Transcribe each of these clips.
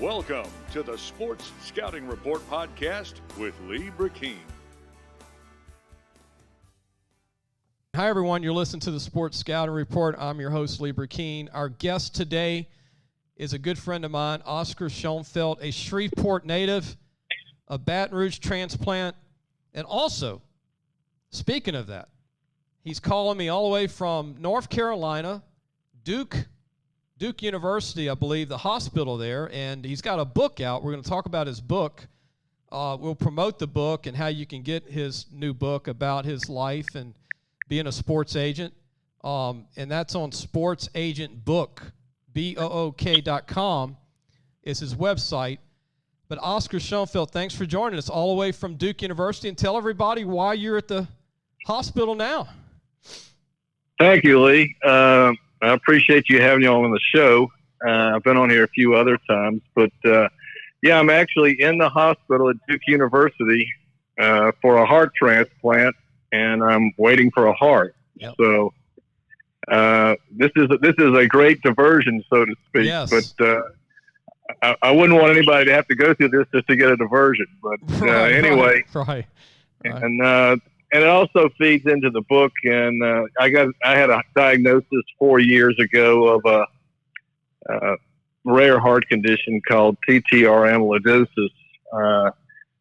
Welcome to the Sports Scouting Report podcast with Lee Brecheen. Hi, everyone. You're listening to the Sports Scouting Report. I'm your host, Lee Brecheen. Our guest today is a good friend of mine, Oscar Shoenfelt, a Shreveport native, a Baton Rouge transplant, and also, speaking of that, he's calling me all the way from North Carolina, Duke University, I believe, the hospital there, and he's got a book out. We're going to talk about his book. We'll promote the book and how you can get his new book about his life and being a sports agent, and that's on sportsagentbook.com is his website. But Oscar Shoenfelt, thanks for joining us all the way from Duke University, and tell everybody why you're at the hospital now. Thank you, Lee. I appreciate you having me on the show. I've been on here a few other times, but yeah, I'm actually in the hospital at Duke University for a heart transplant, and I'm waiting for a heart. Yep. So this is a great diversion, so to speak. Yes. But I wouldn't want anybody to have to go through this just to get a diversion. But anyway, right. And it also feeds into the book. And I had a diagnosis 4 years ago of a rare heart condition called TTR amyloidosis. And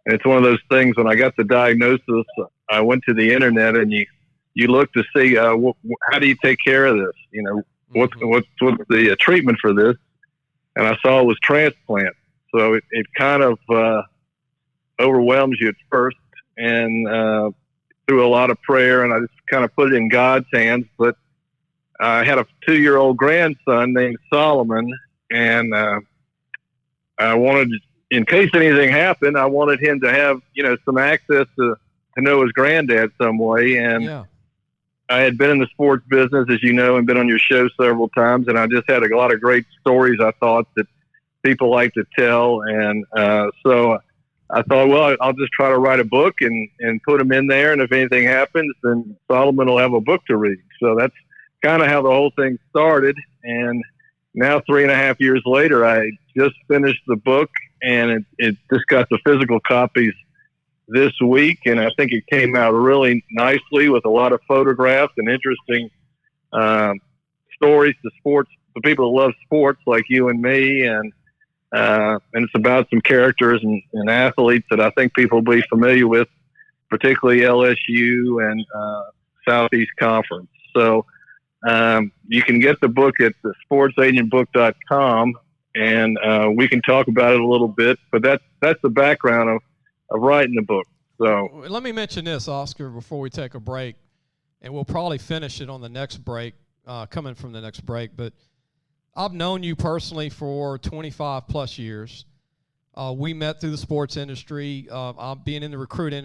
it's one of those things. When I got the diagnosis, I went to the internet and you look to see how do you take care of this? You know, what's the treatment for this? And I saw it was transplant. So it kind of overwhelms you at first, and through a lot of prayer, and I just kind of put it in God's hands. But I had a 2-year-old grandson named Solomon, and I wanted, in case anything happened, I wanted him to have, some access to know his granddad some way. And yeah. I had been in the sports business, as you know, and been on your show several times, and I just had a lot of great stories, I thought, that people like to tell. And so I thought, well, I'll just try to write a book and put them in there, and if anything happens, then Solomon will have a book to read. So that's kind of how the whole thing started. And now 3.5 years later, I just finished the book, and it just got the physical copies this week, and I think it came out really nicely with a lot of photographs and interesting stories to people who love sports like you and me, and it's about some characters and athletes that I think people will be familiar with, particularly LSU and Southeast Conference. So you can get the book at the sportsagentbook.com, and we can talk about it a little bit, but that's the background of writing the book. So let me mention this, Oscar, before we take a break, and we'll probably finish it on the next break, coming from the next break. But I've known you personally for 25 plus years. We met through the sports industry. I'm being in the recruiting,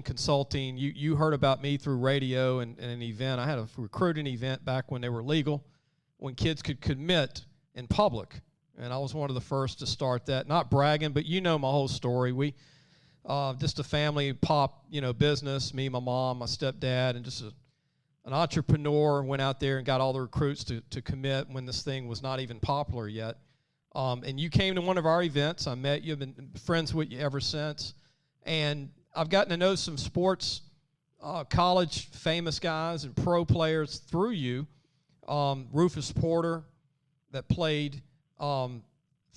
consulting. You heard about me through radio and an event. I had a recruiting event back when they were legal, when kids could commit in public. And I was one of the first to start that. Not bragging, but you know my whole story. We just a family pop, business, me, my mom, my stepdad, and just an entrepreneur went out there and got all the recruits to commit when this thing was not even popular yet. And you came to one of our events. I met you. I've been friends with you ever since. And I've gotten to know some sports, college famous guys and pro players through you. Rufus Porter that played for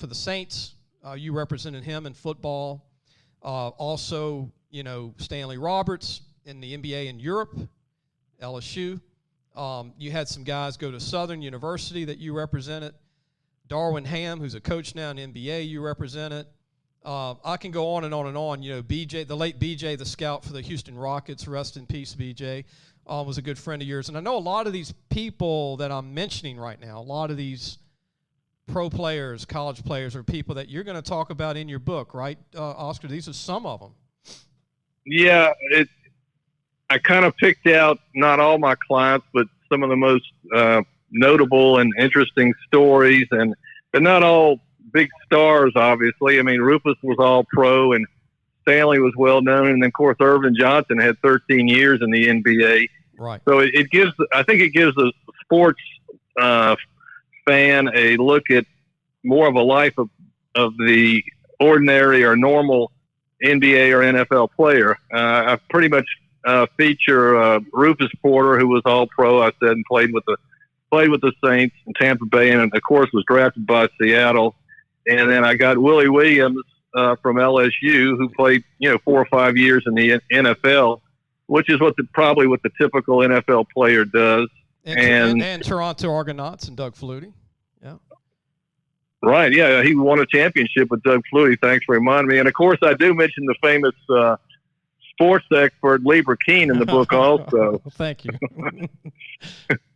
the Saints, you represented him in football. Also, Stanley Roberts in the NBA in Europe, LSU. You had some guys go to Southern University that you represented. Darvin Ham, who's a coach now in the NBA, you represented. I can go on and on and on. BJ, the late BJ, the scout for the Houston Rockets, rest in peace, BJ, was a good friend of yours. And I know a lot of these people that I'm mentioning right now, a lot of these pro players, college players, are people that you're going to talk about in your book, right, Oscar? These are some of them. Yeah, I kind of picked out not all my clients, but some of the most notable and interesting stories, but not all big stars, obviously. I mean, Rufus was all pro, and Stanley was well known, and then of course Ervin Johnson had 13 years in the NBA. Right. So I think it gives a sports fan a look at more of a life of of the ordinary or normal NBA or NFL player. I pretty much feature Rufus Porter, who was all pro, I said, and played with the Saints in Tampa Bay, and of course was drafted by Seattle. And then I got Willie Williams from LSU, who played 4 or 5 years in the NFL, which is probably what the typical NFL player does. And Toronto Argonauts and Doug Flutie. Yeah. Right. Yeah. He won a championship with Doug Flutie. Thanks for reminding me. And of course, I do mention the famous sports expert Lee Brecheen in the book also. Thank you.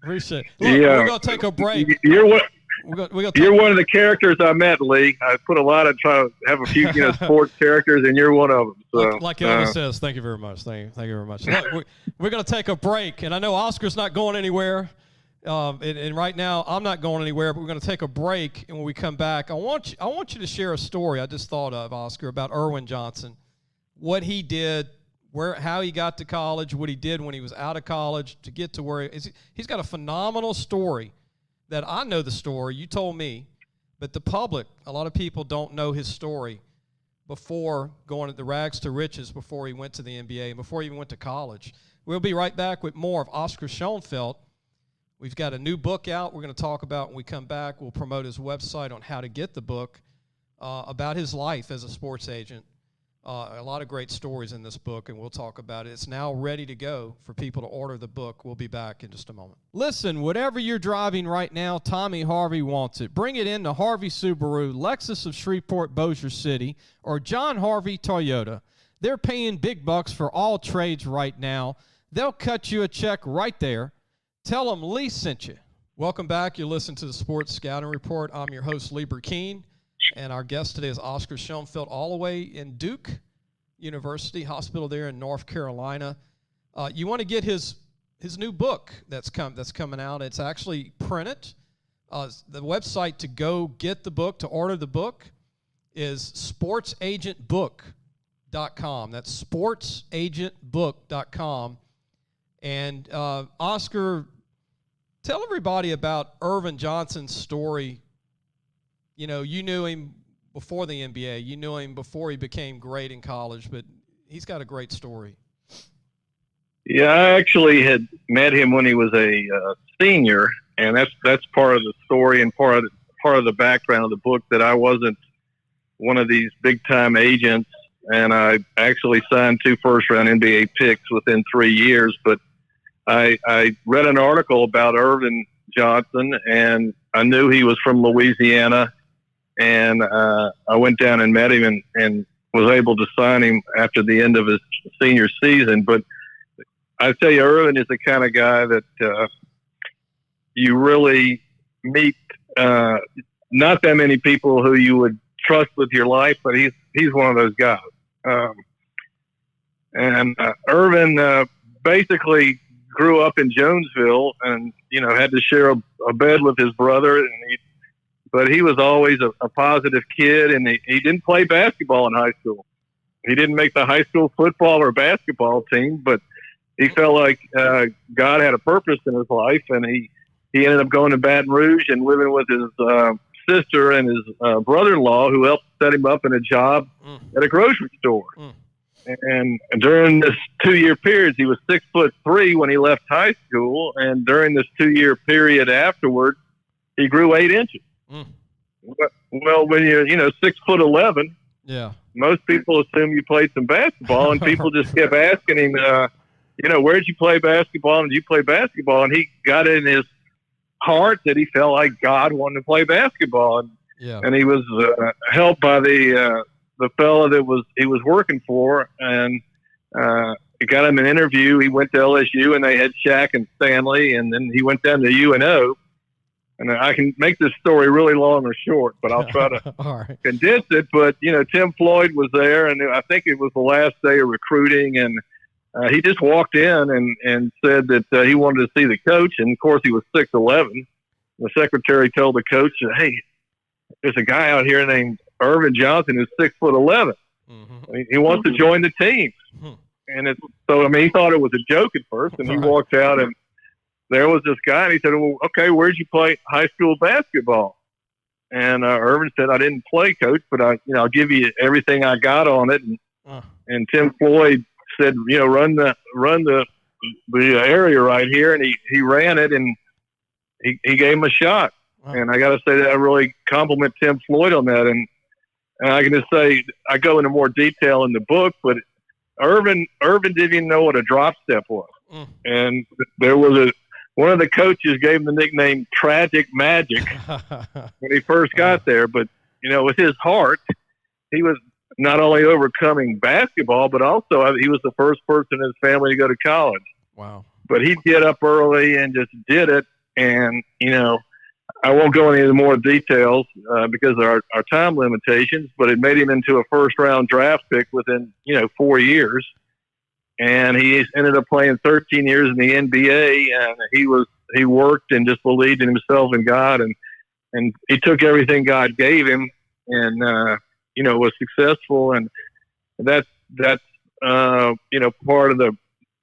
Appreciate it. Look, we're going to take a break. You're one of the characters I met, Lee. I put a lot of trying to have a few sports characters, and you're one of them. So, like Elvis says, thank you very much. Thank you very much. Look, we're going to take a break, and I know Oscar's not going anywhere. And right now, I'm not going anywhere, but we're going to take a break, and when we come back, I want you to share a story I just thought of, Oscar, about Ervin Johnson, what he did, how he got to college, what he did when he was out of college to get to where he's got a phenomenal story that I know the story. You told me, but the public, a lot of people don't know his story before going at the rags to riches, before he went to the NBA, and before he even went to college. We'll be right back with more of Oscar Shoenfelt. We've got a new book out we're going to talk about when we come back. We'll promote his website on how to get the book about his life as a sports agent. A lot of great stories in this book, and we'll talk about it. It's now ready to go for people to order the book. We'll be back in just a moment. Listen, whatever you're driving right now, Tommy Harvey wants it. Bring it in to Harvey Subaru, Lexus of Shreveport, Bossier City, or John Harvey Toyota. They're paying big bucks for all trades right now. They'll cut you a check right there. Tell them Lee sent you. Welcome back. You're listening to the Sports Scouting Report. I'm your host, Lee Brecheen. And our guest today is Oscar Shoenfelt, all the way in Duke University Hospital there in North Carolina. You want to get his new book that's coming out. It's actually printed. The website to go get the book, to order the book, is sportsagentbook.com. That's sportsagentbook.com. And Oscar, tell everybody about Ervin Johnson's story. You knew him before the NBA. You knew him before he became great in college, but he's got a great story. Yeah, I actually had met him when he was a senior, and that's part of the story and part of the background of the book, that I wasn't one of these big-time agents, and I actually signed 2 first-round NBA picks within 3 years. But I read an article about Ervin Johnson, and I knew he was from Louisiana. And I went down and met him and was able to sign him after the end of his senior season. But I tell you, Irvin is the kind of guy that you really meet not that many people who you would trust with your life, but he's one of those guys. Irvin basically grew up in Jonesville and, had to share a bed with his brother, but he was always a positive kid, and he didn't play basketball in high school. He didn't make the high school football or basketball team, but he felt like God had a purpose in his life, and he ended up going to Baton Rouge and living with his sister and his brother-in-law, who helped set him up in a job at a grocery store. And during this 2-year period, he was 6'3" when he left high school, and during this 2-year period afterward, he grew 8 inches. Well, when you're 6'11", yeah, most people assume you played some basketball, and people just kept asking him, where'd you play basketball? And did you play basketball? And he got in his heart that he felt like God wanted to play basketball, and he was helped by the fella that he was working for, and he got him an interview. He went to LSU, and they had Shaq and Stanley, and then he went down to UNO. And I can make this story really long or short, but I'll try to condense it. But, Tim Floyd was there, and I think it was the last day of recruiting, and he just walked in and said that he wanted to see the coach. And, of course, he was 6'11". The secretary told the coach, hey, there's a guy out here named Ervin Johnson who's 6'11". Mm-hmm. He wants to join the team. Mm-hmm. And he thought it was a joke at first, and he walked out, and there was this guy, and he said, well, okay, where'd you play high school basketball? And Irvin said, "I didn't play, Coach, but I'll give you everything I got on it." And Tim Floyd said, run the area right here, and he ran it, and he gave him a shot. And I got to say that I really compliment Tim Floyd on that. And I can just say, I go into more detail in the book, but Irvin didn't even know what a drop step was. And there was one of the coaches gave him the nickname Tragic Magic when he first got there. But, with his heart, he was not only overcoming basketball, but also he was the first person in his family to go to college. Wow. But he'd get up early and just did it. And, I won't go into more details because of our time limitations, but it made him into a first-round draft pick within, 4 years. And he ended up playing 13 years in the NBA, and he worked and just believed in himself and God, and he took everything God gave him and, was successful. And that's part of the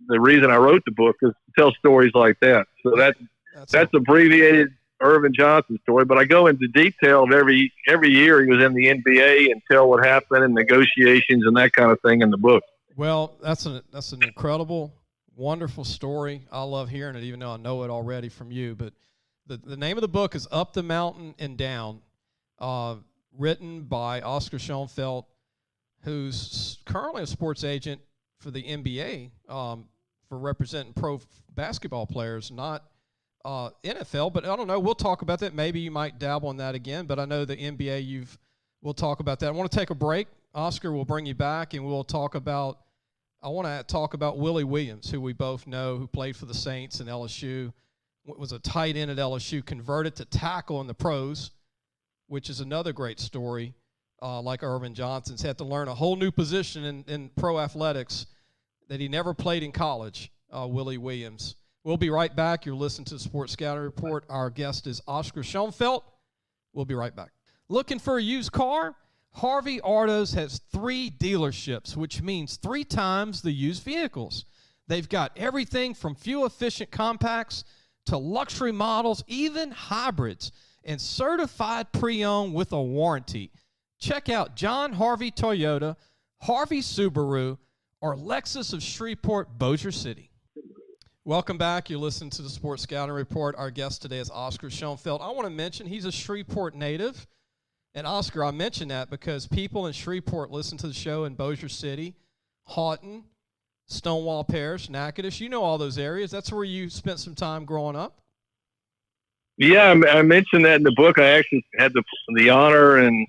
reason I wrote the book is to tell stories like that. So that's abbreviated Ervin Johnson story, but I go into detail of every year he was in the NBA and tell what happened and negotiations and that kind of thing in the book. Well, that's an incredible, wonderful story. I love hearing it, even though I know it already from you. But the name of the book is Up the Mountain and Down, written by Oscar Shoenfelt, who's currently a sports agent for the NBA, for representing pro basketball players, not NFL, but I don't know. We'll talk about that. Maybe you might dabble in that again, but I know the NBA we'll talk about that. I want to take a break. Oscar will bring you back, and I want to talk about Willie Williams, who we both know, who played for the Saints and LSU, was a tight end at LSU, converted to tackle in the pros, which is another great story, like Ervin Johnson's had to learn a whole new position in pro athletics that he never played in college, Willie Williams. We'll be right back. You're listening to the Sports Scouting Report. Our guest is Oscar Shoenfelt. We'll be right back. Looking for a used car? Harvey Autos has 3 dealerships, which means 3 times the used vehicles. They've got everything from fuel-efficient compacts to luxury models, even hybrids, and certified pre-owned with a warranty. Check out John Harvey Toyota, Harvey Subaru, or Lexus of Shreveport, Bossier City. Welcome back. You're listening to the Sports Scouting Report. Our guest today is Oscar Shoenfelt. I want to mention he's a Shreveport native. And, Oscar, I mention that because people in Shreveport listen to the show in Bossier City, Houghton, Stonewall Parish, Natchitoches. You know all those areas. That's where you spent some time growing up? Yeah, I mentioned that in the book. I actually had the honor and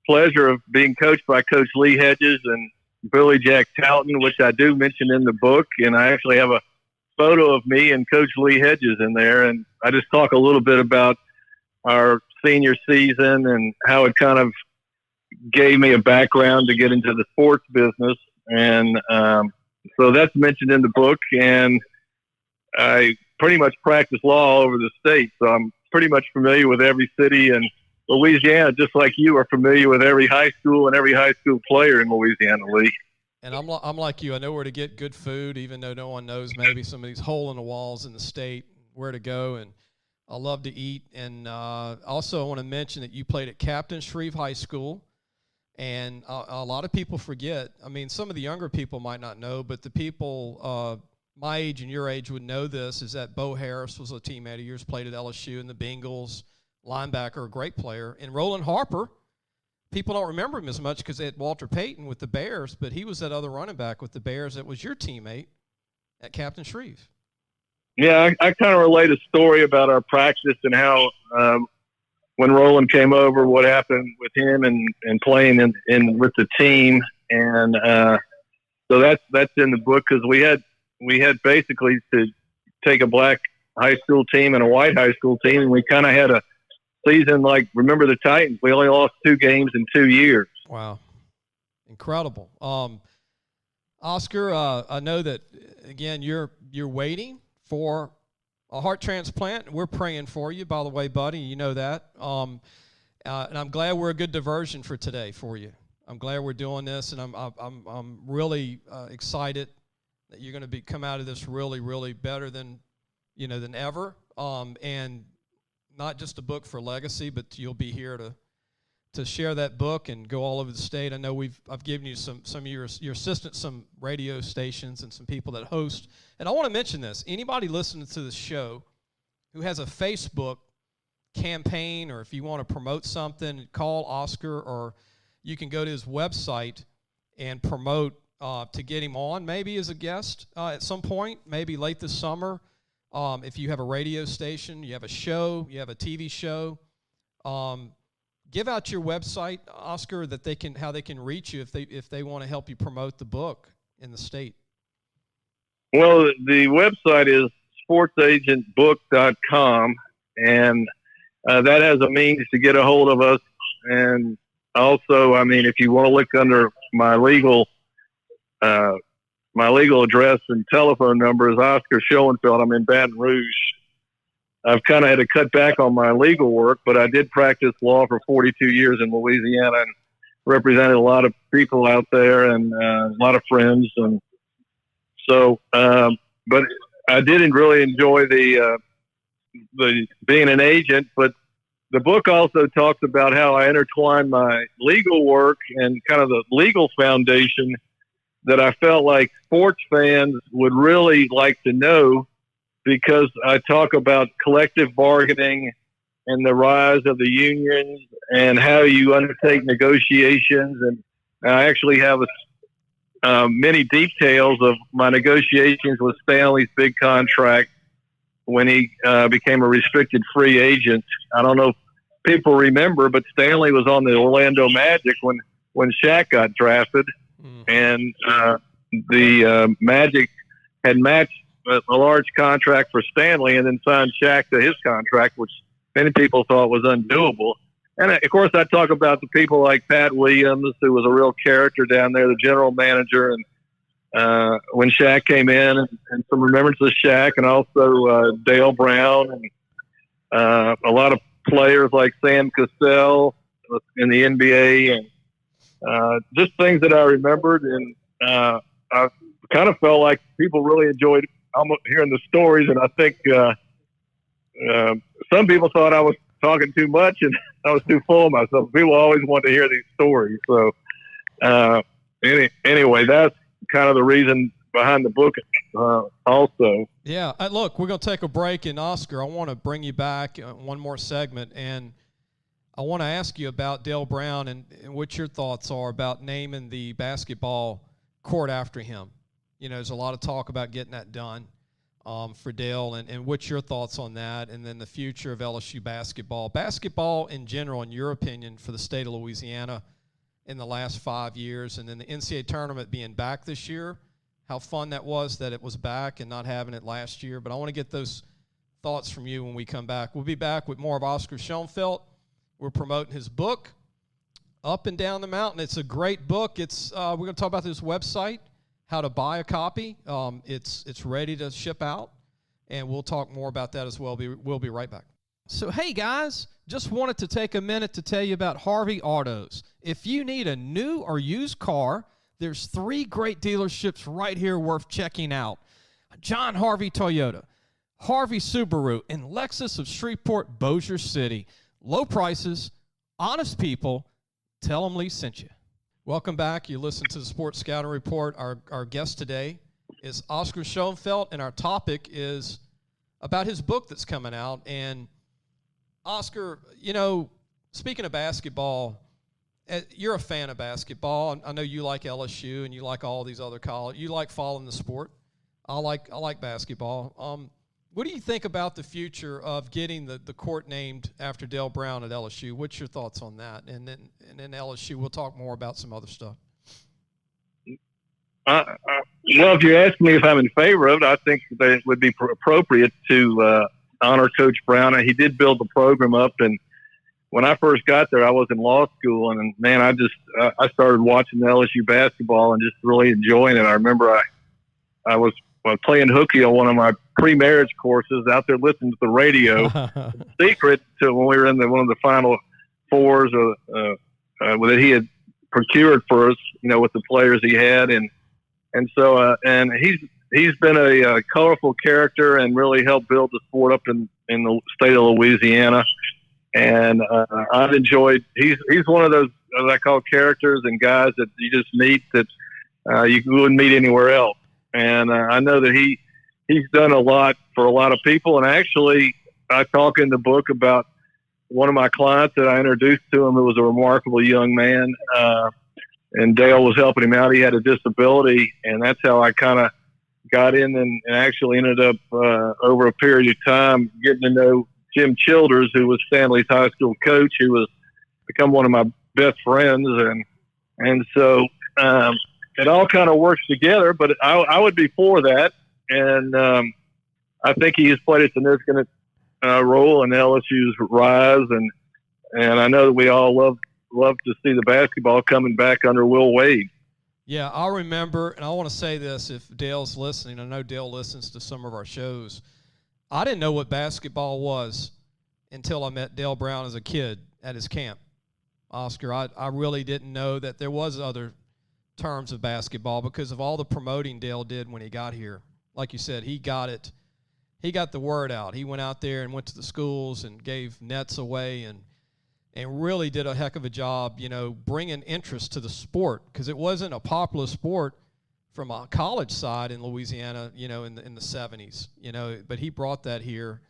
pleasure of being coached by Coach Lee Hedges and Billy Jack Talton, which I do mention in the book. And I actually have a photo of me and Coach Lee Hedges in there. And I just talk a little bit about our senior season and how it kind of gave me a background to get into the sports business. And so that's mentioned in the book. And I pretty much practice law all over the state. So I'm pretty much familiar with every city in Louisiana, just like you are familiar with every high school and every high school player in Louisiana, Lee. And I'm like you. I know where to get good food, even though no one knows maybe some of these hole-in-the-walls in the state, where to go. And I love to eat. And also I want to mention that you played at Captain Shreve High School. And a lot of people forget. I mean, some of the younger people might not know, but the people my age and your age would know this, is that Bo Harris was a teammate of yours, played at LSU and the Bengals, linebacker, a great player. And Roland Harper, people don't remember him as much because they had Walter Payton with the Bears, but he was that other running back with the Bears that was your teammate at Captain Shreve. Yeah, I kind of relate a story about our practice and how when Roland came over, what happened with him and playing in with the team. And so that's in the book, because we had basically to take a black high school team and a white high school team, and we kind of had a season like, remember the Titans, we only lost 2 games in 2 years. Wow. Incredible. Oscar, I know that, again, you're waiting for a heart transplant. We're praying for you, by the way, buddy. You know that. And I'm glad we're a good diversion for today for you. I'm glad we're doing this, and I'm really excited that you're going to come out of this really, really better than ever. And not just a book for legacy, but you'll be here to share that book and go all over the state. I know I've given you some of your assistants, some radio stations and some people that host. And I want to mention this. Anybody listening to this show who has a Facebook campaign, or if you want to promote something, call Oscar, or you can go to his website and promote to get him on maybe as a guest at some point, maybe late this summer. If you have a radio station, you have a show, you have a TV show, give out your website, Oscar, how they can reach you if they want to help you promote the book in the state. Well, the website is sportsagentbook.com, and that has a means to get a hold of us. And also, I mean, if you want to look under my legal address and telephone number is Oscar Shoenfelt. I'm in Baton Rouge. I've kind of had to cut back on my legal work, but I did practice law for 42 years in Louisiana and represented a lot of people out there and a lot of friends. And so, but I didn't really enjoy the being an agent, but the book also talks about how I intertwine my legal work and kind of the legal foundation that I felt like sports fans would really like to know, because I talk about collective bargaining and the rise of the unions and how you undertake negotiations. And I actually have many details of my negotiations with Stanley's big contract when he became a restricted free agent. I don't know if people remember, but Stanley was on the Orlando Magic when Shaq got drafted. And the Magic had matched a large contract for Stanley and then signed Shaq to his contract, which many people thought was undoable. And, of course, I talk about the people like Pat Williams, who was a real character down there, the general manager, and when Shaq came in, and some remembrance of Shaq, and also Dale Brown, and a lot of players like Sam Cassell in the NBA, and just things that I remembered. And I kind of felt like people really enjoyed hearing the stories, and I think some people thought I was talking too much and I was too full of myself. People always want to hear these stories. So anyway, that's kind of the reason behind the book also. Yeah. Look, we're going to take a break, and Oscar, I want to bring you back one more segment, and I want to ask you about Dale Brown and what your thoughts are about naming the basketball court after him. You know, there's a lot of talk about getting that done for Dale, and what's your thoughts on that, and then the future of LSU basketball in general, in your opinion, for the state of Louisiana in the last 5 years, and then the NCAA tournament being back this year, how fun that was that it was back and not having it last year. But I want to get those thoughts from you when we come back. We'll be back with more of Oscar Shoenfelt. We're promoting his book, Up and Down the Mountain. It's a great book. We're going to talk about this website, how to buy a copy. It's ready to ship out, and we'll talk more about that as well. We'll be right back. So, hey, guys, just wanted to take a minute to tell you about Harvey Autos. If you need a new or used car, there's 3 great dealerships right here worth checking out. John Harvey Toyota, Harvey Subaru, and Lexus of Shreveport, Bossier City. Low prices, honest people. Tell them Lee sent you. Welcome back. You listen to the Sports Scouting Report. Our guest today is Oscar Shoenfelt, and our topic is about his book that's coming out. And Oscar, you know, speaking of basketball, you're a fan of basketball. I know you like LSU and you like all these other colleges. You like following the sport. I like basketball. What do you think about the future of getting the court named after Dale Brown at LSU? What's your thoughts on that? And then LSU, we'll talk more about some other stuff. Well, if you ask me if I'm in favor of it, I think that it would be appropriate to honor Coach Brown. He did build the program up, and when I first got there, I was in law school, and man, I started watching LSU basketball and just really enjoying it. I remember I was playing hooky on one of my pre-marriage courses out there listening to the radio, secret to when we were in one of the Final Fours that he had procured for us, you know, with the players he had, and so and he's he's been a colorful character and really helped build the sport up in the state of Louisiana. And I've enjoyed. He's one of those I call characters and guys that you just meet that you wouldn't meet anywhere else. And I know that he's done a lot for a lot of people. And actually, I talk in the book about one of my clients that I introduced to him, who was a remarkable young man. And Dale was helping him out. He had a disability, and that's how I kind of got in and actually ended up over a period of time getting to know Jim Childers, who was Stanley's high school coach, who was become one of my best friends. And so it all kind of works together, but I would be for that. And I think he has played a significant role in LSU's rise. And I know that we all love to see the basketball coming back under Will Wade. Yeah, I remember, and I want to say this if Dale's listening. I know Dale listens to some of our shows. I didn't know what basketball was until I met Dale Brown as a kid at his camp. Oscar, I really didn't know that there was other terms of basketball because of all the promoting Dale did when he got here. Like you said, he got the word out. He went out there and went to the schools and gave nets away and really did a heck of a job, bringing interest to the sport, because it wasn't a popular sport from a college side in Louisiana, in the 70s, but he brought that here.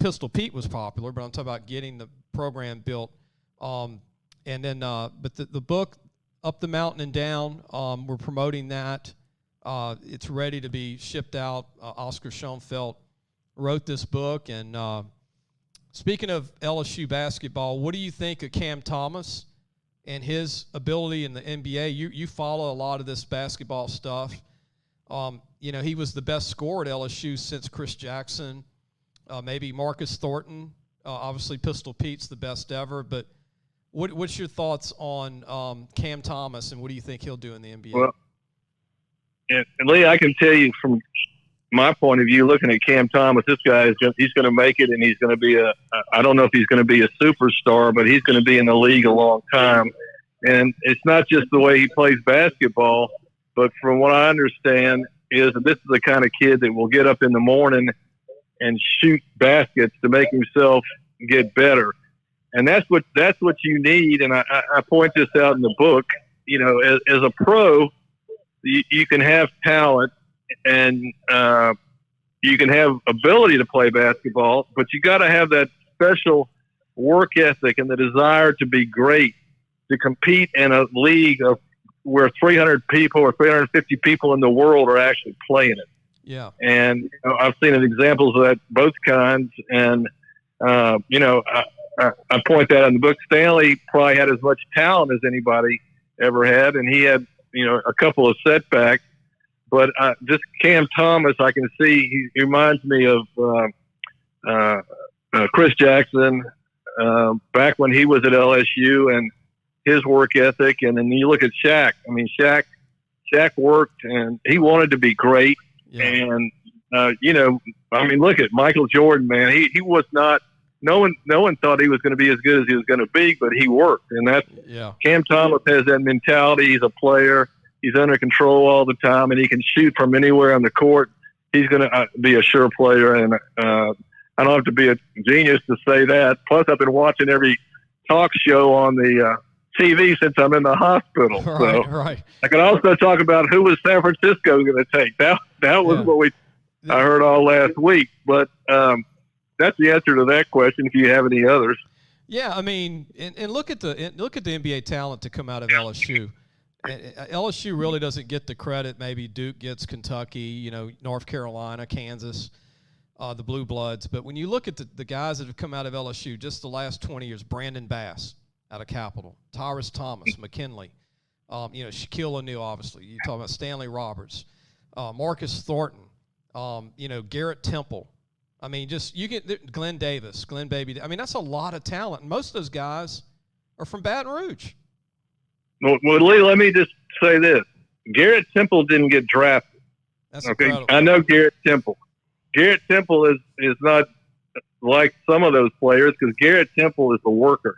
Pistol Pete was popular, but I'm talking about getting the program built. But the book, Up the Mountain and Down, we're promoting that. It's ready to be shipped out. Oscar Shoenfelt wrote this book. And speaking of LSU basketball, what do you think of Cam Thomas and his ability in the NBA? You follow a lot of this basketball stuff. He was the best scorer at LSU since Chris Jackson, maybe Marcus Thornton. Obviously, Pistol Pete's the best ever. But what's your thoughts on Cam Thomas, and what do you think he'll do in the NBA? Well, and Lee, I can tell you from my point of view, looking at Cam Thomas, this guy he's going to make it, and he's going to be I don't know if he's going to be a superstar, but he's going to be in the league a long time. And it's not just the way he plays basketball, but from what I understand is that this is the kind of kid that will get up in the morning and shoot baskets to make himself get better. And that's what you need. And I point this out in the book. As a pro, you can have talent and you can have ability to play basketball, but you got to have that special work ethic and the desire to be great, to compete in a league of where 300 people or 350 people in the world are actually playing it. Yeah. And I've seen examples of that, both kinds. And, I point that out in the book. Stanley probably had as much talent as anybody ever had, and he had, a couple of setbacks. But just Cam Thomas, I can see he reminds me of Chris Jackson back when he was at LSU and his work ethic. And then you look at Shaq. I mean, Shaq worked and he wanted to be great. Yeah. And look at Michael Jordan, man. He was not. No one thought he was going to be as good as he was going to be, but he worked. And that's Cam Thomas has that mentality. He's a player. He's under control all the time, and he can shoot from anywhere on the court. He's going to be a sure player, and I don't have to be a genius to say that. Plus, I've been watching every talk show on the TV since I'm in the hospital. Right. I can also talk about who was San Francisco going to take. That was what I heard all last week. But that's the answer to that question. If you have any others. Yeah, I mean, and look at the NBA talent to come out of LSU. LSU really doesn't get the credit maybe Duke gets, Kentucky, North Carolina, Kansas, the Blue Bloods. But when you look at the guys that have come out of LSU just the last 20 years, Brandon Bass out of Capital, Tyrus Thomas, McKinley, Shaquille O'Neal, obviously. You talk about Stanley Roberts, Marcus Thornton, Garrett Temple. I mean, you get Glenn Davis, Glenn Baby. I mean, that's a lot of talent. And most of those guys are from Baton Rouge. Well, Lee, let me just say this. Garrett Temple didn't get drafted. That's incredible. I know Garrett Temple. Garrett Temple is not like some of those players because Garrett Temple is a worker.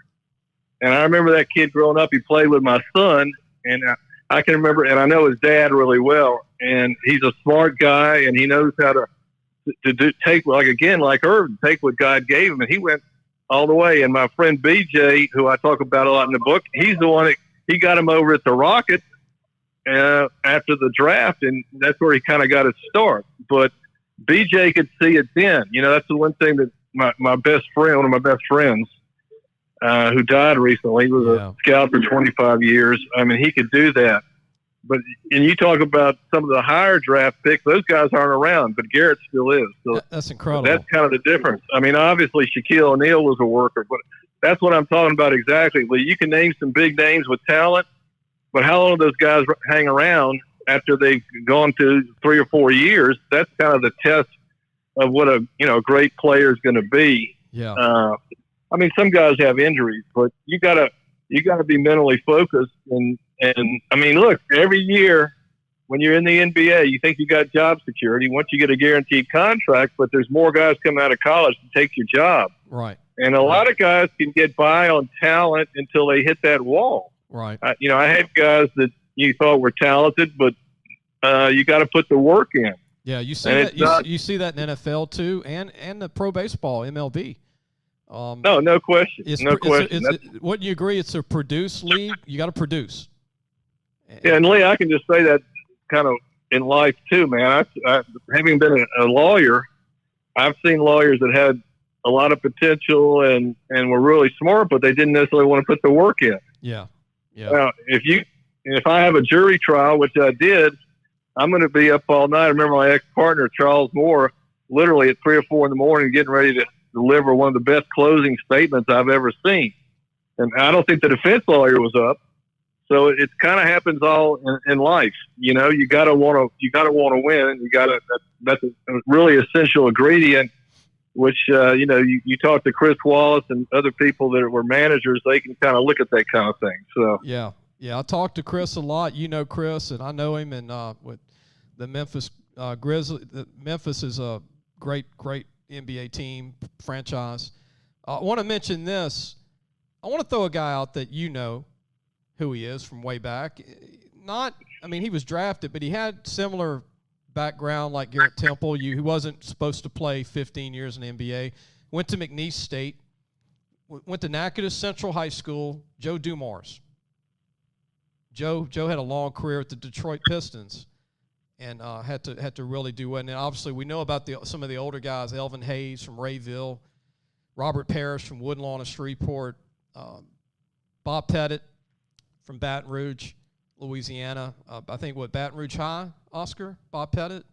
And I remember that kid growing up. He played with my son, and I can remember, and I know his dad really well, and he's a smart guy, and he knows how to take, like Irvin, take what God gave him, and he went all the way. And my friend BJ, who I talk about a lot in the book, he's the one that he got him over at the Rockets after the draft, and that's where he kind of got his start. But BJ could see it then. That's the one thing that my best friend, one of my best friends, who died recently, was a scout for 25 years. I mean, he could do that. And you talk about some of the higher draft picks; those guys aren't around, but Garrett still is. So that's incredible. That's kind of the difference. I mean, obviously Shaquille O'Neal was a worker, but that's what I'm talking about exactly. Lee, you can name some big names with talent, but how long do those guys hang around after they've gone to 3 or 4 years? That's kind of the test of what a great player is going to be. Yeah. I mean, some guys have injuries, but you gotta be mentally focused. And I mean, look, every year when you're in the NBA, you think you got job security once you get a guaranteed contract, but there's more guys coming out of college to take your job. Right. And a lot of guys can get by on talent until they hit that wall. Right. I had guys that you thought were talented, but you got to put the work in. Yeah, you see that. You see that in NFL too, and the pro baseball MLB. No question. No question. Wouldn't you agree? It's a produce league. You got to produce. Yeah, and Lee, I can just say that kind of in life too, man. I having been a lawyer, I've seen lawyers that had a lot of potential and were really smart, but they didn't necessarily want to put the work in. Yeah. Yeah. Now, if I have a jury trial, which I did, I'm going to be up all night. I remember my ex-partner, Charles Moore, literally at 3 or 4 in the morning, getting ready to deliver one of the best closing statements I've ever seen. And I don't think the defense lawyer was up. So it kind of happens all in life. You gotta want to win. That's a really essential ingredient, which, you talk to Chris Wallace and other people that were managers, they can kind of look at that kind of thing. So, yeah. I talked to Chris a lot. Chris, and I know him, and with the Memphis Grizzlies. Memphis is a great NBA team franchise. I want to mention this. I want to throw a guy out that who he is from way back. He was drafted, but he had similar background like Garrett Temple. He wasn't supposed to play 15 years in the NBA. Went to McNeese State. Went to Natchitoches Central High School. Joe Dumars. Joe had a long career at the Detroit Pistons, and had to really do well. And then obviously we know about some of the older guys: Elvin Hayes from Rayville, Robert Parrish from Woodlawn and Shreveport, Bob Pettit from Baton Rouge, Louisiana. I think Baton Rouge High, Oscar? Bob Pettit?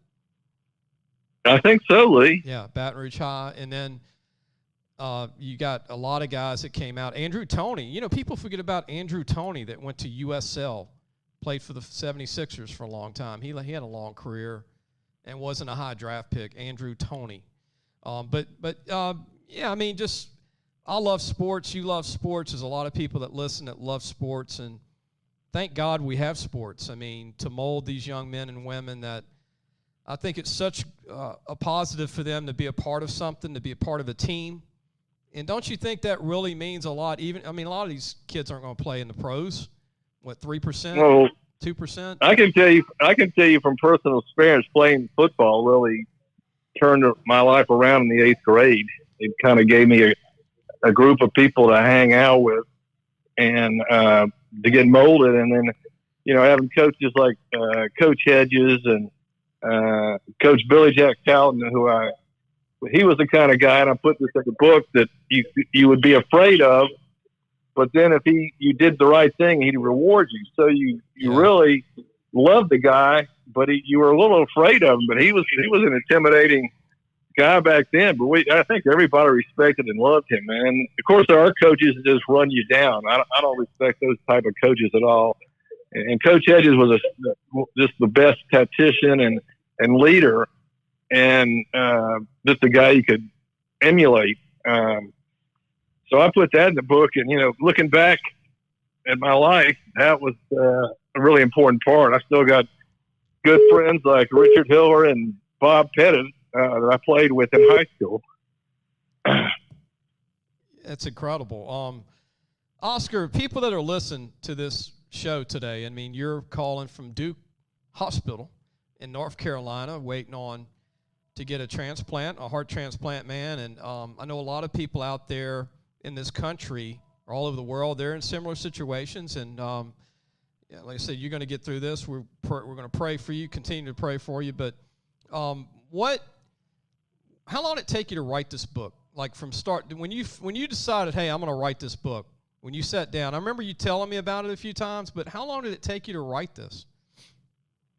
I think so, Lee. Yeah, Baton Rouge High. And then you got a lot of guys that came out. Andrew Toney. People forget about Andrew Toney that went to USL, played for the 76ers for a long time. He had a long career and wasn't a high draft pick, Andrew Toney. I love sports. You love sports. There's a lot of people that listen that love sports, and thank God we have sports. To mold these young men and women, that I think it's such a positive for them to be a part of something, to be a part of a team. And don't you think that really means a lot? A lot of these kids aren't going to play in the pros. What, 3%? Well, 2%? I can tell you from personal experience, playing football really turned my life around in the 8th grade. It kind of gave me a group of people to hang out with and to get molded. And then, having coaches like Coach Hedges and Coach Billy Jack Talton, he was the kind of guy, and I put this in the book, that you would be afraid of, but then if you did the right thing, he'd reward you. So you really loved the guy, but you were a little afraid of him. But he was an intimidating guy back then. But I think everybody respected and loved him, man. Of course, there are coaches that just run you down. I don't respect those type of coaches at all. And Coach Hedges was just the best tactician and leader, and just a guy you could emulate. So I put that in the book, and looking back at my life, that was a really important part. I still got good friends like Richard Hiller and Bob Pettit that I played with in high school. That's incredible. Oscar, people that are listening to this show today. I mean, you're calling from Duke Hospital in North Carolina, waiting on to get a heart transplant, man. And I know a lot of people out there in this country, or all over the world, they're in similar situations. And like I said, you're going to get through this. We're going to pray for you, continue to pray for you. But how long did it take you to write this book? Like from start, when you decided, hey, I'm going to write this book, when you sat down, I remember you telling me about it a few times, but how long did it take you to write this?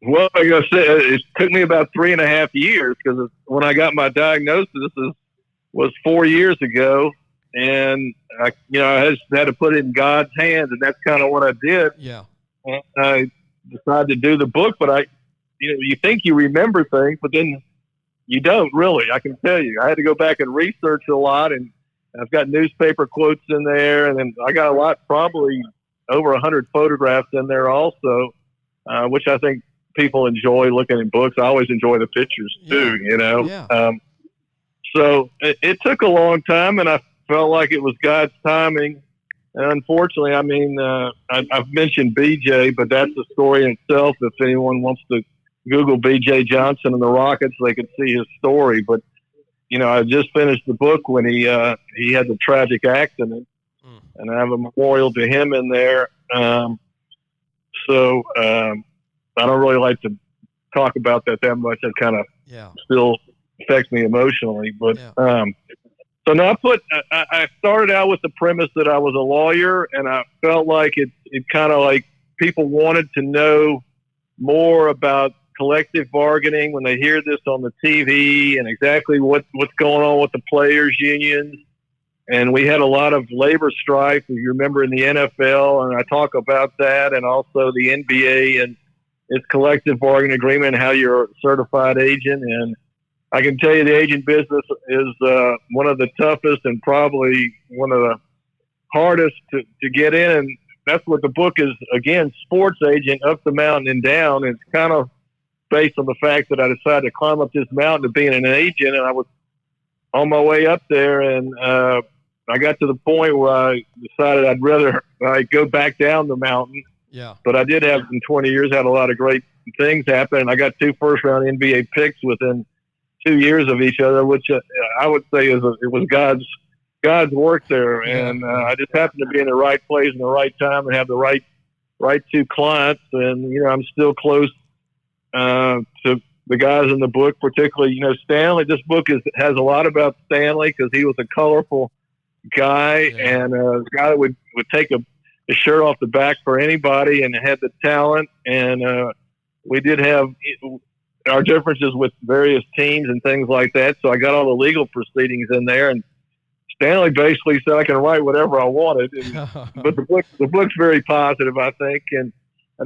Well, like I said, it took me about 3.5 years, because when I got my diagnosis was 4 years ago, and I just had to put it in God's hands, and that's kind of what I did. Yeah. And I decided to do the book, but you think you remember things, but then you don't really. I can tell you, I had to go back and research a lot, and I've got newspaper quotes in there, and then I got a lot, probably over 100 photographs in there also, which I think people enjoy looking at books. I always enjoy the pictures too, Yeah. So it took a long time, and I felt like it was God's timing. And unfortunately, I mean, I've mentioned BJ, but that's a story in itself. If anyone wants to Google BJ Johnson and the Rockets, they could see his story. But, I just finished the book when he had the tragic accident, and I have a memorial to him in there. So I don't really like to talk about that much. It kind of still affects me emotionally. But so now I started out with the premise that I was a lawyer, and I felt like it kind of like people wanted to know more about collective bargaining when they hear this on the TV, and exactly what's going on with the players' unions. And we had a lot of labor strife, if you remember, in the NFL, and I talk about that, and also the NBA and its collective bargaining agreement, how you're a certified agent. And I can tell you the agent business is one of the toughest and probably one of the hardest to get in. And that's what the book is, again, sports agent, up the mountain and down. It's kind of based on the fact that I decided to climb up this mountain to being an agent, and I was on my way up there, and I got to the point where I decided I'd rather go back down the mountain. Yeah. But I did have, in 20 years, had a lot of great things happen. And I got 2 first-round NBA picks within 2 years of each other, which I would say it was God's work there. Yeah. And I just happened to be in the right place in the right time and have the right 2 clients. And, I'm still close to the guys in the book, particularly, Stanley. This book has a lot about Stanley because he was a colorful guy and a guy that would take a shirt off the back for anybody and had the talent. And we did have our differences with various teams and things like that. So I got all the legal proceedings in there, and Stanley basically said I can write whatever I wanted. But the book's very positive, I think. And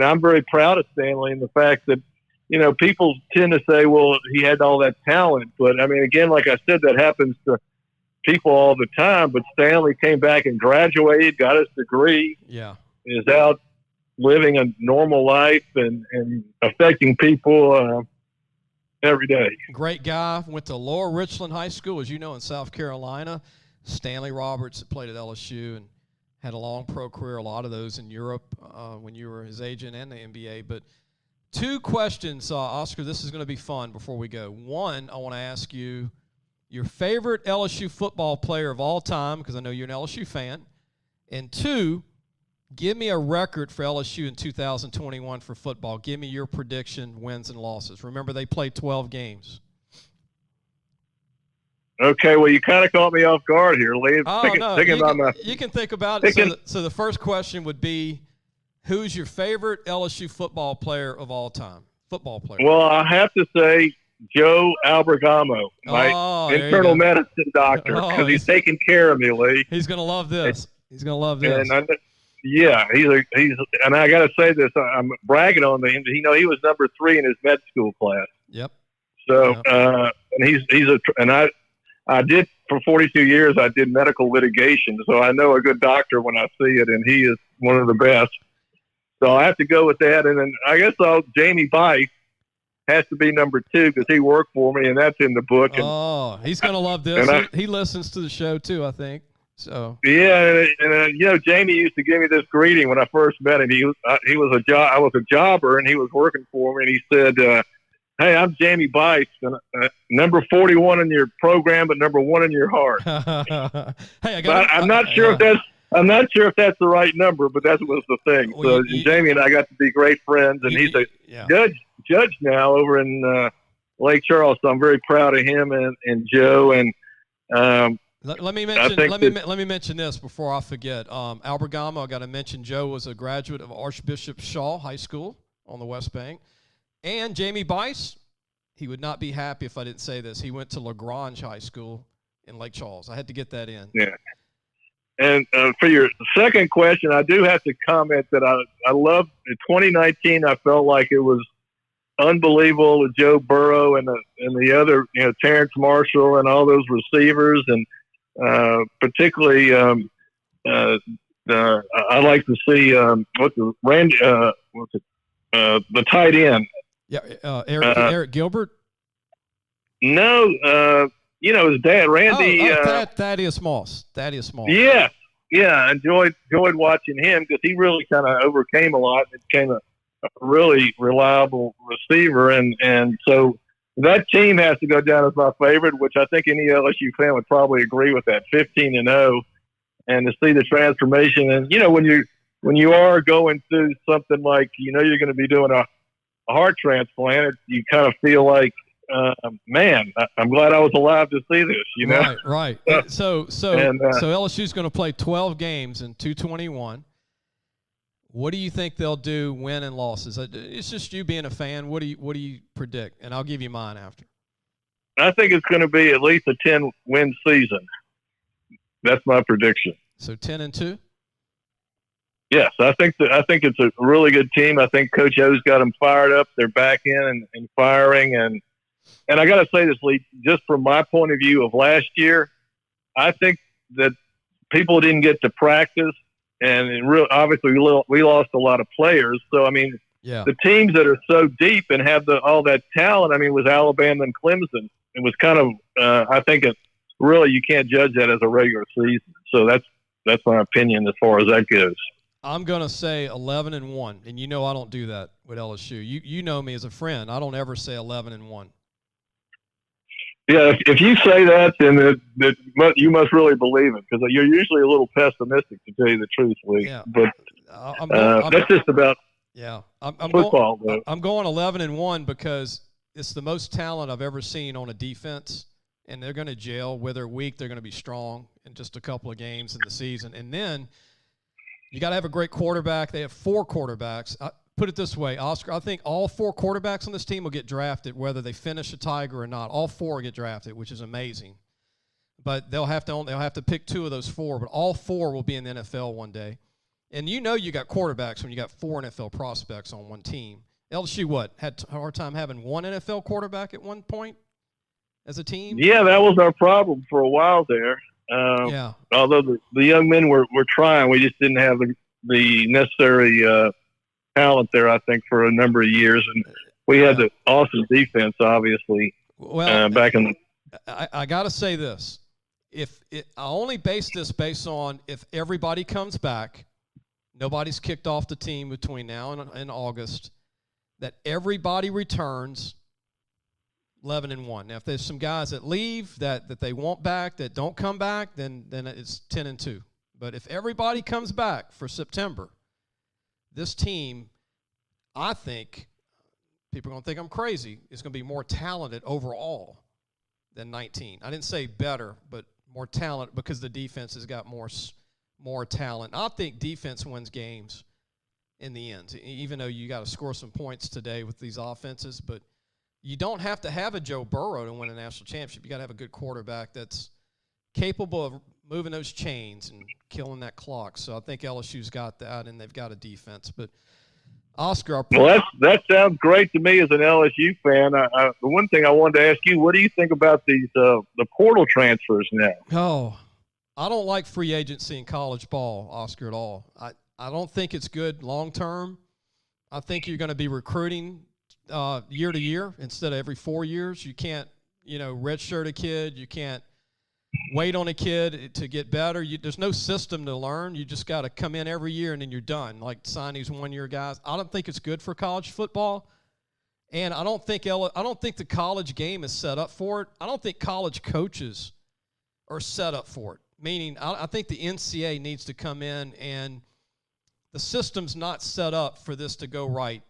I'm very proud of Stanley and the fact that, people tend to say, well, he had all that talent. But I mean, again, like I said, that happens to people all the time. But Stanley came back and graduated, got his degree, is out living a normal life and affecting people every day. Great guy. Went to Lower Richland High School, as you know, in South Carolina. Stanley Roberts played at LSU and had a long pro career, a lot of those in Europe when you were his agent and the NBA. But 2 questions, Oscar. This is going to be fun before we go. One, I want to ask you your favorite LSU football player of all time, because I know you're an LSU fan. And 2, give me a record for LSU in 2021 for football. Give me your prediction, wins and losses. Remember, they played 12 games. Okay, well, you kind of caught me off guard here, Lee. You can think about it. So the first question would be, who's your favorite LSU football player of all time? Football player. Well, I have to say Joe Albergamo, my internal medicine doctor, because he's taking care of me, Lee. He's going to love this. He's going to love this. And he's and I got to say this, I'm bragging on him. He was number 3 in his med school class. Yep. So, and I did for 42 years. I did medical litigation, so I know a good doctor when I see it, and he is one of the best. So I have to go with that. And then I guess Jamie Bice has to be number 2 because he worked for me, and that's in the book. And, he's going to love this. He listens to the show too, I think. So yeah, and Jamie used to give me this greeting when I first met him. I was a jobber, and he was working for me, and he said, "Hey, I'm Jamie Bice, and number 41 in your program, but number 1 in your heart." Hey, I'm not sure if that's the right number, but that was the thing. Well, so Jamie and I got to be great friends, and he's a judge now over in Lake Charles. So I'm very proud of him and Joe. And let me mention this before I forget. Albergamo, I got to mention Joe was a graduate of Archbishop Shaw High School on the West Bank, and Jamie Bice. He would not be happy if I didn't say this. He went to LaGrange High School in Lake Charles. I had to get that in. Yeah. And for your second question, I do have to comment that I loved in 2019. I felt like it was unbelievable with Joe Burrow and the other, Terrence Marshall and all those receivers, and particularly I like to see the tight end. Yeah, Eric Gilbert. No, his dad, Randy. Thaddeus Moss. Yeah, I enjoyed watching him because he really kind of overcame a lot and became a really reliable receiver. And so that team has to go down as my favorite, which I think any LSU fan would probably agree with that, 15-0. And to see the transformation. And, when you are going through something like, you're going to be doing a heart transplant, you kind of feel like, man, I'm glad I was alive to see this, Right. So LSU's going to play 12 games in 221. What do you think they'll do, win and losses? It's just you being a fan. What do you predict? And I'll give you mine after. I think it's going to be at least a 10-win season. That's my prediction. So 10-2. Yes, I think it's a really good team. I think Coach O's got them fired up. They're back in and firing. And I got to say this, Lee, just from my point of view of last year, I think that people didn't get to practice, and obviously we lost a lot of players. So, the teams that are so deep and have all that talent, was Alabama and Clemson. It was kind of, I think it's really, you can't judge that as a regular season. So that's my opinion as far as that goes. I'm going to say 11-1, and I don't do that with LSU. You know me as a friend. I don't ever say 11-1. Yeah, if you say that, then you must really believe it, because you're usually a little pessimistic, to tell you the truth, Lee. Yeah. But that's just about football. I'm going 11-1 because it's the most talent I've ever seen on a defense, and they're going to gel. Whether weak, they're going to be strong in just a couple of games in the season. And then you got to have a great quarterback. They have 4 quarterbacks. Put it this way, Oscar, I think all 4 quarterbacks on this team will get drafted, whether they finish a Tiger or not. All 4 get drafted, which is amazing. But they'll have to pick 2 of those 4, but all 4 will be in the NFL one day. And you got quarterbacks when you got 4 NFL prospects on one team. LSU had a hard time having 1 NFL quarterback at one point as a team? Yeah, that was our problem for a while there. Although the young men were trying, we just didn't have the necessary talent there, I think, for a number of years. And we had the awesome defense, obviously, back in the – I got to say this. I only base this based on if everybody comes back, nobody's kicked off the team between now and August, that everybody returns 11-1. Now, if there's some guys that leave that they want back that don't come back, then it's 10-2. But if everybody comes back for September, this team, I think, people are going to think I'm crazy, is going to be more talented overall than 19. I didn't say better, but more talent because the defense has got more talent. I think defense wins games in the end, even though you got to score some points today with these offenses. But you don't have to have a Joe Burrow to win a national championship. You got to have a good quarterback that's capable of moving those chains and killing that clock. So I think LSU's got that, and they've got a defense. But Oscar, that sounds great to me as an LSU fan. The one thing I wanted to ask you, what do you think about these the portal transfers now? Oh, I don't like free agency in college ball, Oscar, at all. I don't think it's good long term. I think you're going to be recruiting year to year instead of every 4 years. You can't, redshirt a kid. You can't wait on a kid to get better. There's no system to learn. You just got to come in every year and then you're done. Like sign these 1-year guys. I don't think it's good for college football, and I don't think the college game is set up for it. I don't think college coaches are set up for it. Meaning, I think the NCAA needs to come in, and the system's not set up for this to go right.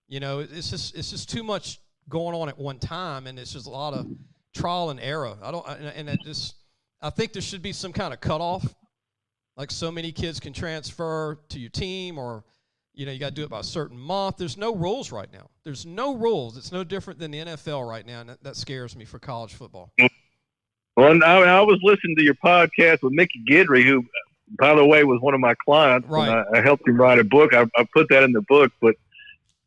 You know, it's just too much going on at one time, and it's just a lot of trial and error. I think there should be some kind of cutoff, like so many kids can transfer to your team, or you know, you got to do it by a certain month. There's no rules right now. There's no rules. It's no different than the NFL right now, and that scares me for college football. Well, I was listening to your podcast with Mickey Guidry, who, by the way, was one of my clients. Right. And I helped him write a book. I put that in the book. But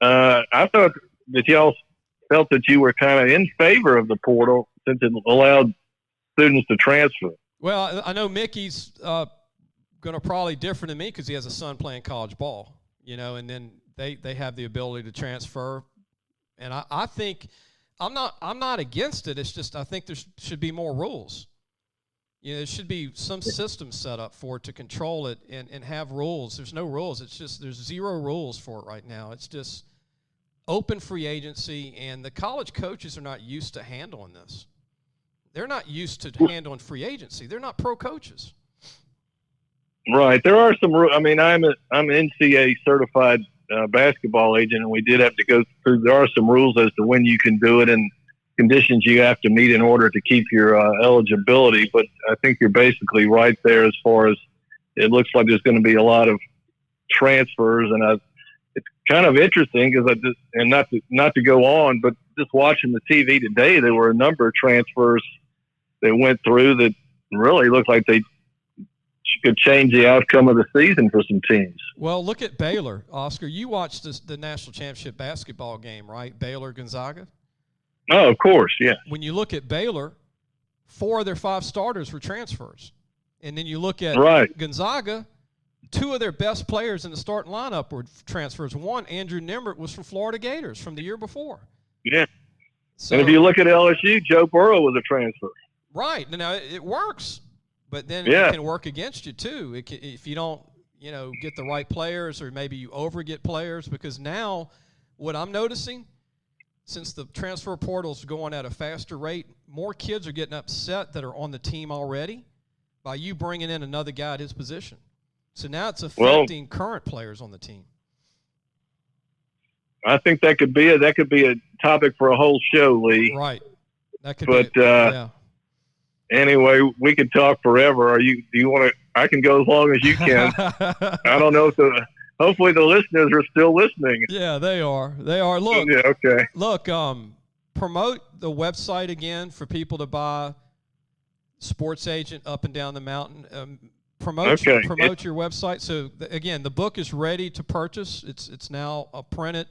I thought that y'all felt that you were kind of in favor of the portal since it allowed students to transfer. Well, I know Mickey's going to probably differ than me because he has a son playing college ball, you know, and then they have the ability to transfer. And I think – I'm not against it. It's just I think there should be more rules. You know, there should be some system set up for it to control it and have rules. There's no rules. It's just there's zero rules for it right now. It's just open free agency, and the college coaches are not used to handling this. They're not used to handling free agency. They're not pro coaches. Right. There are some rules. I mean, I'm an NCAA certified basketball agent, and we did have to go through. There are some rules as to when you can do it and conditions you have to meet in order to keep your eligibility. But I think you're basically right there as far as it looks like there's going to be a lot of transfers, and it's kind of interesting because not to go on, but just watching the TV today, there were a number of transfers that went through that really looked like they could change the outcome of the season for some teams. Well, look at Baylor, Oscar. You watched the national championship basketball game, right? Baylor-Gonzaga? Oh, of course, yeah. When you look at Baylor, 4 of their 5 starters were transfers. And then you look at Gonzaga, 2 of their best players in the starting lineup were transfers. One, Andrew Nimbert, was from Florida Gators from the year before. Yeah. So, and if you look at LSU, Joe Burrow was a transfer. Right. Now, it works. But then it can work against you, too, if you don't, you know, get the right players, or maybe you overget players. Because now what I'm noticing, since the transfer portal is going at a faster rate, more kids are getting upset that are on the team already by you bringing in another guy at his position. So now it's affecting current players on the team. I think that could be a topic for a whole show, Lee. Right. That could be. But anyway, we could talk forever. Do you want to? I can go as long as you can. I don't know if hopefully the listeners are still listening. Yeah, they are. They are. Look. Yeah, okay. Look. Promote the website again for people to buy Sports Agent Up and Down the Mountain. Promote your website. So again, the book is ready to purchase. It's now a printed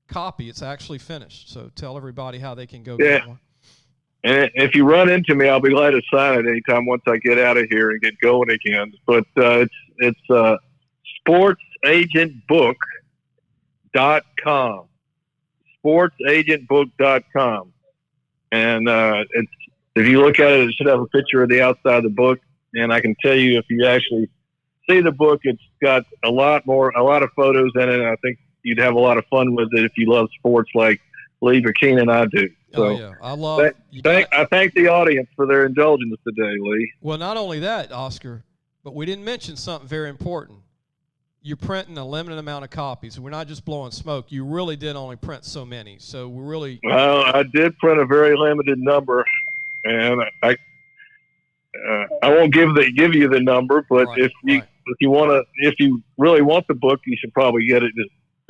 copy. It's actually finished. So tell everybody how they can go get one. And if you run into me, I'll be glad to sign it anytime once I get out of here and get going again. But it's sportsagentbook.com. Sportsagentbook.com. And if you look at it, it should have a picture of the outside of the book. And I can tell you, if you actually see the book, it's got a lot of photos in it. And I think you'd have a lot of fun with it if you love sports like Lee Brecheen and I do. So I thank the audience for their indulgence today, Lee. Well, not only that, Oscar, but we didn't mention something very important. You're printing a limited amount of copies. We're not just blowing smoke. You really did only print so many. So we really. Well, I did print a very limited number, and I won't give you the number, but if you really want the book, you should probably get it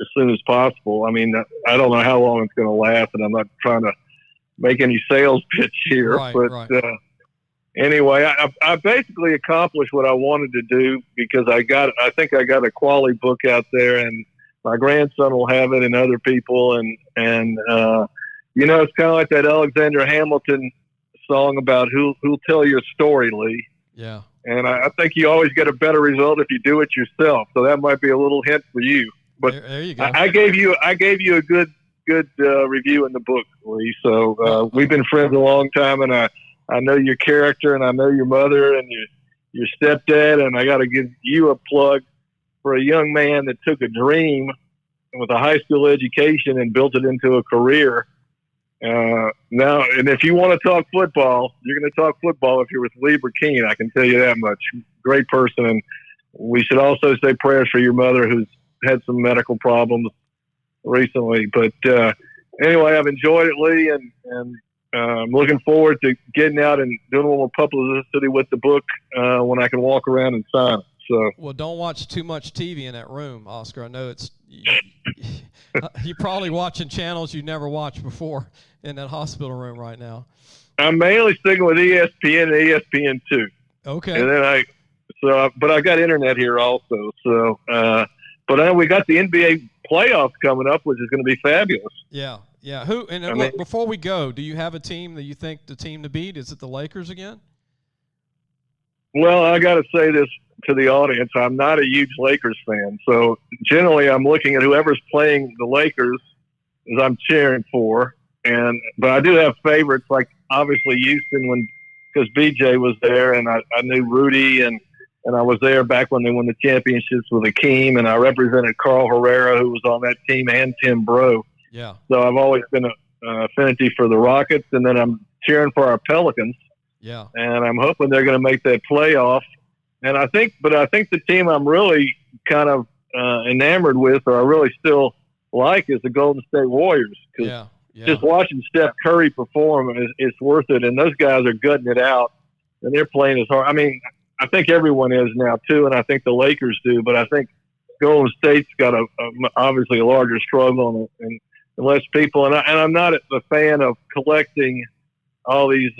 as soon as possible. I mean, I don't know how long it's going to last, and I'm not trying to make any sales pitch here. Anyway, I basically accomplished what I wanted to do because I think I got a quality book out there, and my grandson will have it, and other people, and you know, it's kind of like that Alexander Hamilton song about who'll tell your story, Lee. Yeah. And I think you always get a better result if you do it yourself. So that might be a little hint for you. But there you go. I gave you a good review in the book, Lee. So we've been friends a long time, and I I know your character, and I know your mother and your stepdad, and I got to give you a plug for a young man that took a dream with a high school education and built it into a career. Now, and if you want to talk football, you're going to talk football if you're with Lee Brecheen. I can tell you that much. Great person, and we should also say prayers for your mother, who's had some medical problems recently. But anyway, I've enjoyed it, Lee, and I'm looking forward to getting out and doing a little publicity with the book when I can walk around and sign it. So, well, don't watch too much TV in that room, Oscar. I know you're probably watching channels you never watched before in that hospital room right now. I'm mainly sticking with ESPN and ESPN2. Okay. And then but I got internet here also. So, but we got the NBA playoffs coming up, which is going to be fabulous. Yeah. Yeah. Look, before we go, do you have a team that you think the team to beat? Is it the Lakers again? Well, I got to say this to the audience. I'm not a huge Lakers fan. So generally I'm looking at whoever's playing the Lakers as I'm cheering for. But I do have favorites, like obviously Houston because BJ was there, and I knew Rudy, and I was there back when they won the championships with Akeem, and I represented Carl Herrera, who was on that team, and Tim Breaux. Yeah. So I've always been an affinity for the Rockets, and then I'm cheering for our Pelicans. Yeah. And I'm hoping they're going to make that playoff. And I think the team I'm really kind of enamored with, or I really still like, is the Golden State Warriors. Yeah. Just watching Steph Curry perform is worth it. And those guys are gutting it out, and they're playing as hard. I mean, I think everyone is now too, and I think the Lakers do. But I think Golden State's got obviously a larger struggle and less people. And I'm not a fan of collecting all these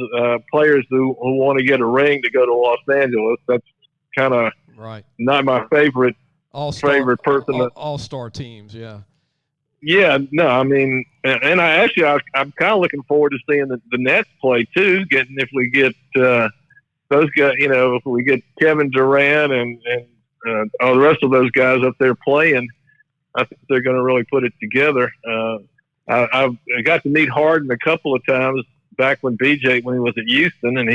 players who want to get a ring to go to Los Angeles. That's kind of not my favorite person. All-star teams, yeah. Yeah, no, I mean, and I'm kind of looking forward to seeing the Nets play too. If we get those guys, if we get Kevin Durant and all the rest of those guys up there playing, I think they're going to really put it together. I got to meet Harden a couple of times back when he was at Houston, and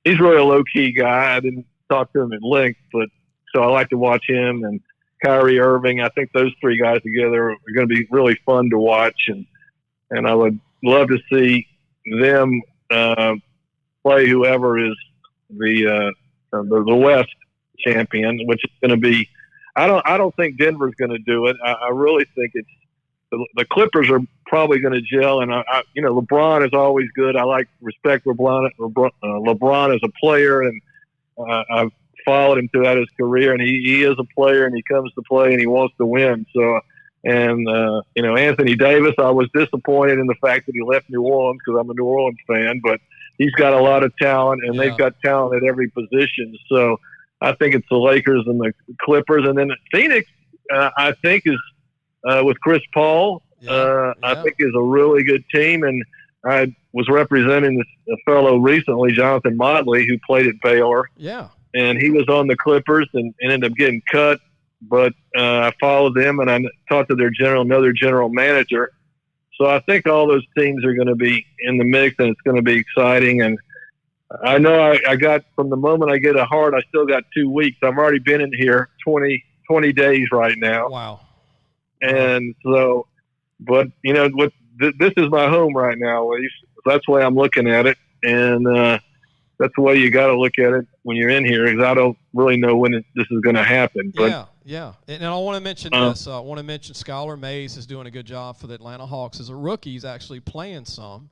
he's really a low key guy. I didn't talk to him at length, but so I like to watch him and Kyrie Irving. I think those three guys together are going to be really fun to watch, and I would love to see them play whoever is the West champion, which is going to be. I don't think Denver's going to do it. I really think it's the Clippers are probably going to gel, and LeBron is always good. I respect LeBron as a player, and I've followed him throughout his career, and he is a player, and he comes to play, and he wants to win. So, and Anthony Davis, I was disappointed in the fact that he left New Orleans because I'm a New Orleans fan, but he's got a lot of talent, and they've got talent at every position. So I think it's the Lakers and the Clippers, and then Phoenix, I think is with Chris Paul. I think is a really good team, and I was representing a fellow recently, Jonathan Motley, who played at Baylor. Yeah. And he was on the Clippers and ended up getting cut, but I followed them, and I talked to their another general manager. So I think all those teams are going to be in the mix, and it's going to be exciting. And I know I got, from the moment I get a heart, I still got 2 weeks. I've already been in here 20 days right now. Wow. And so, but this is my home right now, Lee. That's the way I'm looking at it. And, that's the way you got to look at it when you're in here, because I don't really know when this is going to happen. But, yeah. And I want to mention this. I want to mention Skylar Mays is doing a good job for the Atlanta Hawks. As a rookie, he's actually playing some.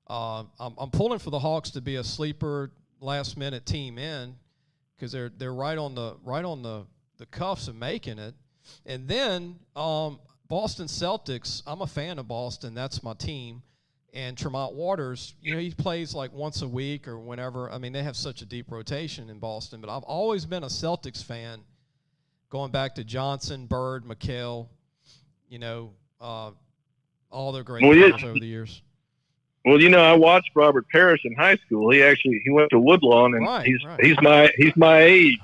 I'm pulling for the Hawks to be a sleeper last-minute team in, because they're right on the cuffs of making it. And then Boston Celtics, I'm a fan of Boston. That's my team. And Tremont Waters, he plays like once a week or whenever. I mean, they have such a deep rotation in Boston. But I've always been a Celtics fan, going back to Johnson, Bird, McHale, all their great players over the years. Well, I watched Robert Parrish in high school. He went to Woodlawn, and he's my age.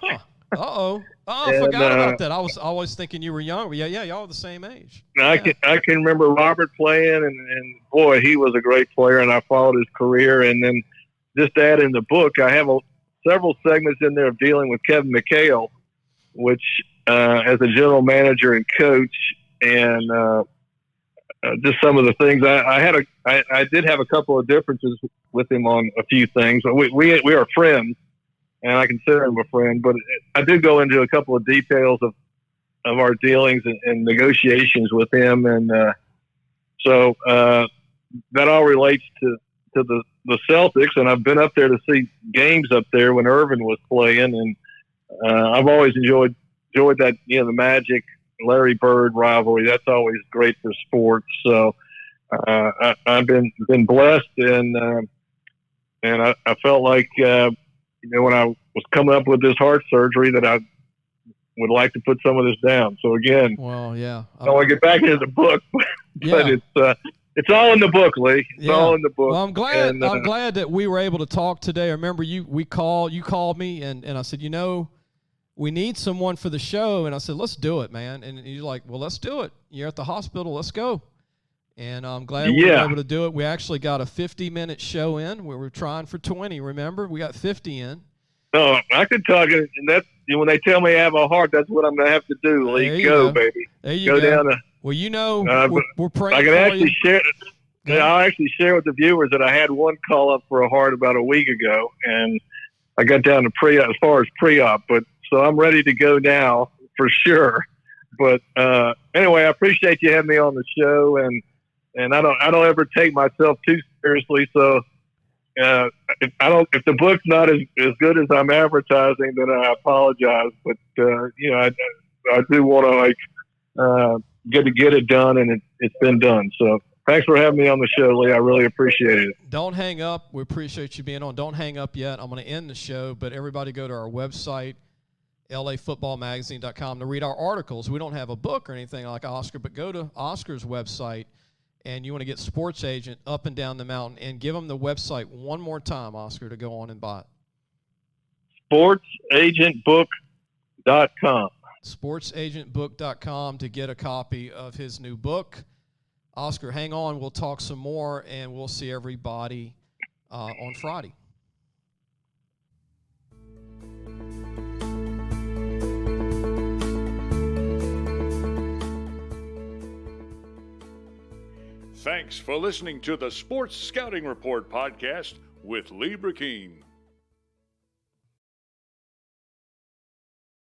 Huh. I forgot about that. I was always thinking you were younger. Yeah, y'all are the same age. I can remember Robert playing, and boy, he was a great player, and I followed his career. And then just to add in the book, I have several segments in there dealing with Kevin McHale, which as a general manager and coach, and just some of the things I did have a couple of differences with him on a few things. We are friends, and I consider him a friend. But I do go into a couple of details of our dealings and negotiations with him, and so that all relates to the Celtics. And I've been up there to see games up there when Irvin was playing, and I've always enjoyed that, the Magic Larry Bird rivalry. That's always great for sports. So I've been blessed, and I felt like when I was coming up with this heart surgery that I would like to put some of this down. So again, well, yeah, I don't want to get back into the book, but it's all in the book, Lee. It's all in the book. Well, I'm glad. I'm glad that we were able to talk today. I remember you called me, and I said, we need someone for the show. And I said, let's do it, man. And you're like, well, let's do it. You're at the hospital. Let's go. And I'm glad we were able to do it. We actually got a 50-minute show in. We were trying for 20, remember? We got 50 in. No, I could talk. And that's, when they tell me I have a heart, that's what I'm going to have to do, Lee. Go, baby. There you go. Down to, well, we're praying I can for actually you. I'll actually share with the viewers that I had one call up for a heart about a week ago, and I got down to as far as pre-op, but so I'm ready to go now for sure. But anyway, I appreciate you having me on the show, and I don't ever take myself too seriously. So if the book's not as good as I'm advertising, then I apologize. But I do want to get it done, and it's been done. So thanks for having me on the show, Lee. I really appreciate it. Don't hang up. We appreciate you being on. Don't hang up yet. I'm going to end the show, but everybody go to our website, lafootballmagazine.com, to read our articles. We don't have a book or anything like Oscar, but go to Oscar's website, and you want to get Sports Agent Up and Down the Mountain, and give them the website one more time, Oscar, to go on and buy it. SportsAgentBook.com. SportsAgentBook.com to get a copy of his new book. Oscar, hang on. We'll talk some more, and we'll see everybody on Friday. Thanks for listening to the Sports Scouting Report podcast with Lee Brecheen.